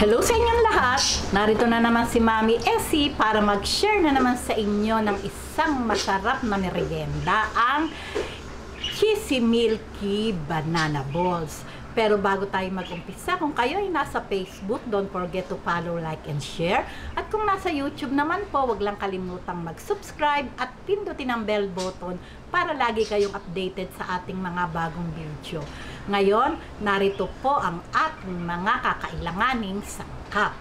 Hello sa inyong lahat! Narito na naman si Mami Essie para mag-share na naman sa inyo ng isang masarap na merienda, ang Cheesy Milky Banana Balls. Pero bago tayo mag-umpisa, kung kayo ay nasa Facebook, don't forget to follow, like, and share. At kung nasa YouTube naman po, wag lang kalimutang mag-subscribe at pindutin ang bell button para lagi kayong updated sa ating mga bagong video. Ngayon, narito po ang ating mga kakailanganing sangkap.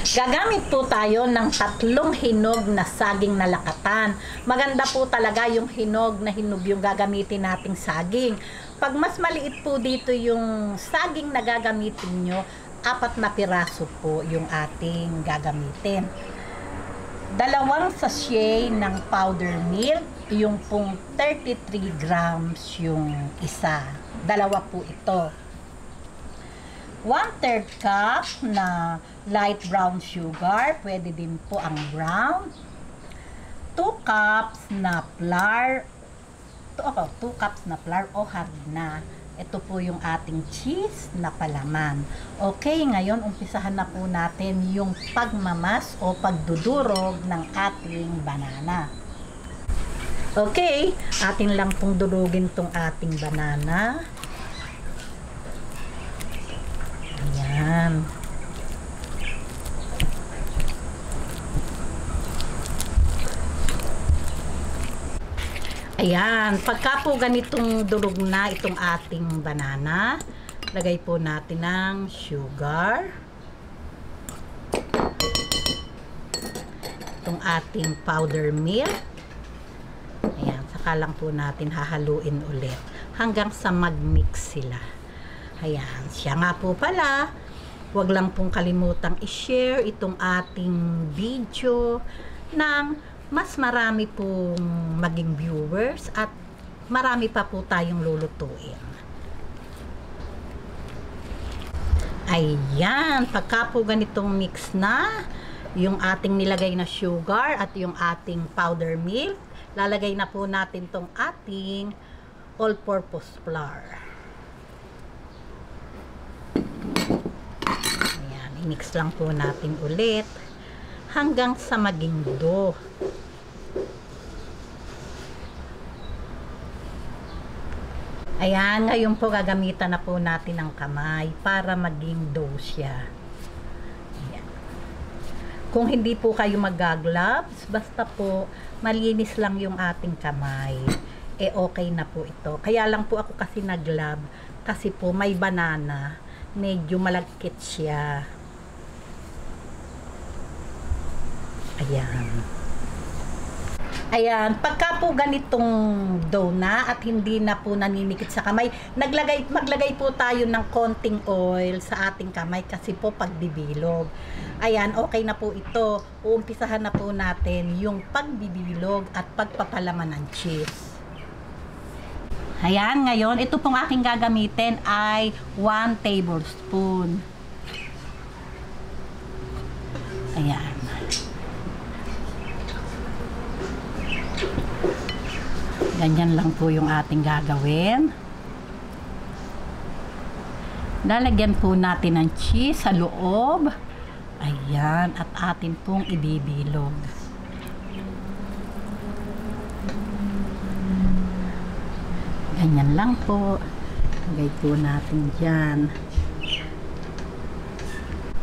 Gagamit po tayo ng 3 hinog na saging na lakatan. Maganda po talaga yung hinog na hinog yung gagamitin nating saging. Pag mas maliit po dito yung saging na gagamitin nyo, 4 na piraso po yung ating gagamitin. 2 sachet ng powder milk, yung pong 33 grams yung isa. 2 po ito. 1/3 cup na light brown sugar, pwede din po ang brown. 2 cups na flour, 2 cups na flour o harina. Ito po yung ating cheese na palaman. Okay, ngayon umpisahan na po natin yung pagmamas o pagdudurog ng ating banana. Okay, atin lang pong durugin tong ating banana. Ayan. Ayan, pagka po ganitong durog na itong ating banana, lagay po natin ng sugar. Itong ating powder milk. Ayan, saka lang po natin hahaluin ulit hanggang sa mag-mix sila. Ayan, siya nga po pala. Huwag lang pong kalimutang i-share itong ating video ng mas marami pong maging viewers at marami pa po tayong lulutuin. Ayan, pagka po ganitong mix na yung ating nilagay na sugar at yung ating powder milk, lalagay na po natin tong ating all-purpose flour. Ayan, i-mix lang po natin ulit hanggang sa maging dough. Ayan, ngayon po gagamitan na po natin ng kamay para maging dough siya. Ayan. Kung hindi po kayo mag-gloves, basta po malinis lang yung ating kamay, okay na po ito. Kaya lang po ako kasi nag-glove kasi po may banana, medyo malagkit siya. Ayan. Ayan, pagka po ganitong dough na at hindi na po naninikit sa kamay, maglagay po tayo ng konting oil sa ating kamay kasi po pagbibilog. Ayan, okay na po ito. Uumpisahan na po natin yung pagbibilog at pagpapalaman ng cheese. Ayan, ngayon, ito pong aking gagamitin ay 1 tablespoon. Ayan. Ganyan lang po yung ating gagawin. Lalagyan po natin ng cheese sa loob. Ayan, at atin pong ibibilog. Ganyan lang po. Lagay po natin dyan.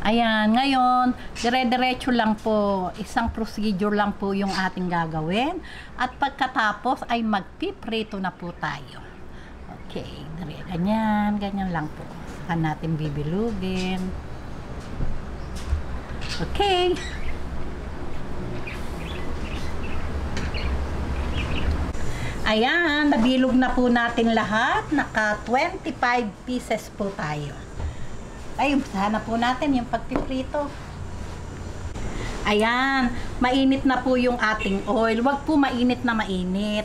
Ayan, ngayon, dire-diretso lang po, isang procedure lang po yung ating gagawin. At pagkatapos ay magpiprito na po tayo. Okay, ganyan lang po. Saka natin bibilugin. Okay. Ayan, nabilog na po natin lahat. Naka 25 pieces po tayo. Ay, umpisahan na po natin yung pagpiprito. Ayan, mainit na po yung ating oil. Huwag po mainit na mainit.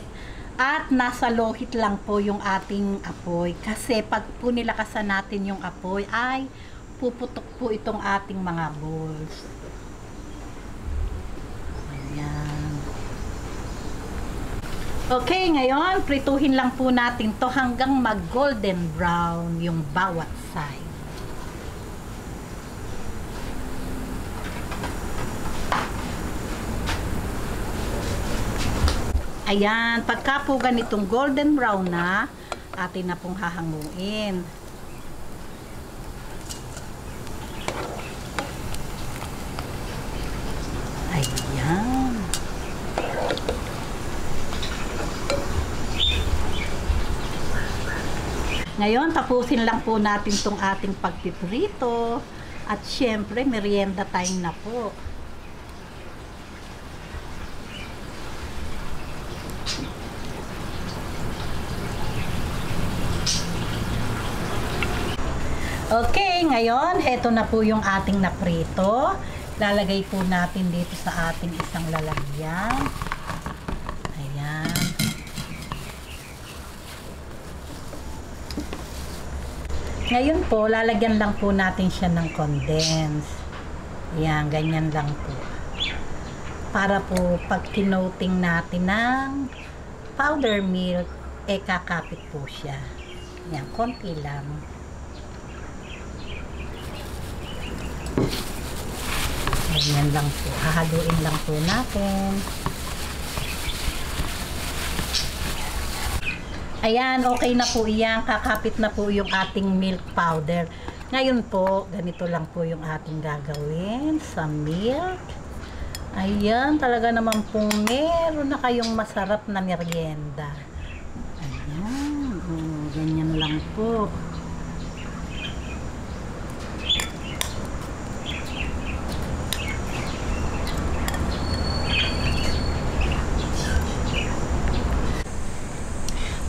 At nasa low heat lang po yung ating apoy. Kasi pag po nilakasan natin yung apoy, ay puputok po itong ating mga balls. Ayan. Okay, ngayon, prituhin lang po natin to hanggang mag golden brown yung bawat side. Ayan, pagka po ganitong golden brown na, atin na pong hahanguin. Ayan. Ngayon, tapusin lang po natin tong ating pagpiprito. At syempre, merienda time na po. Okay, ngayon, heto na po yung ating naprito. Lalagay po natin dito sa ating isang lalagyan. Ayan. Ngayon po, lalagyan lang po natin siya ng condense. Ayan, ganyan lang po. Para po pag kinoting natin ng powder milk, kakapit po siya. Ayan, konti lang. Ganyan lang po. Hahaluin lang po natin. Ayan, okay na po iyan. Kakapit na po yung ating milk powder. Ngayon po, ganito lang po yung ating gagawin sa milk. Ayan, talaga naman po meron na kayong masarap na merienda. Ayan, ganyan lang po.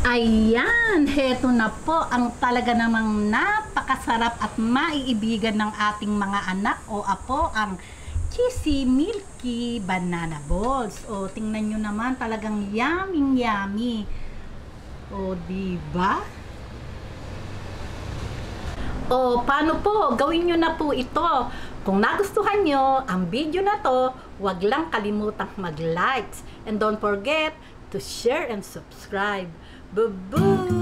Ayan, heto na po ang talaga namang napakasarap at maiibigan ng ating mga anak o apo, ang cheesy milky banana balls. O, tingnan nyo naman, talagang yummy yummy. O, diba? O, paano po? Gawin nyo na po ito. Kung nagustuhan nyo ang video na to, huwag lang kalimutang mag-likes. And don't forget to share and subscribe. Boo-boo!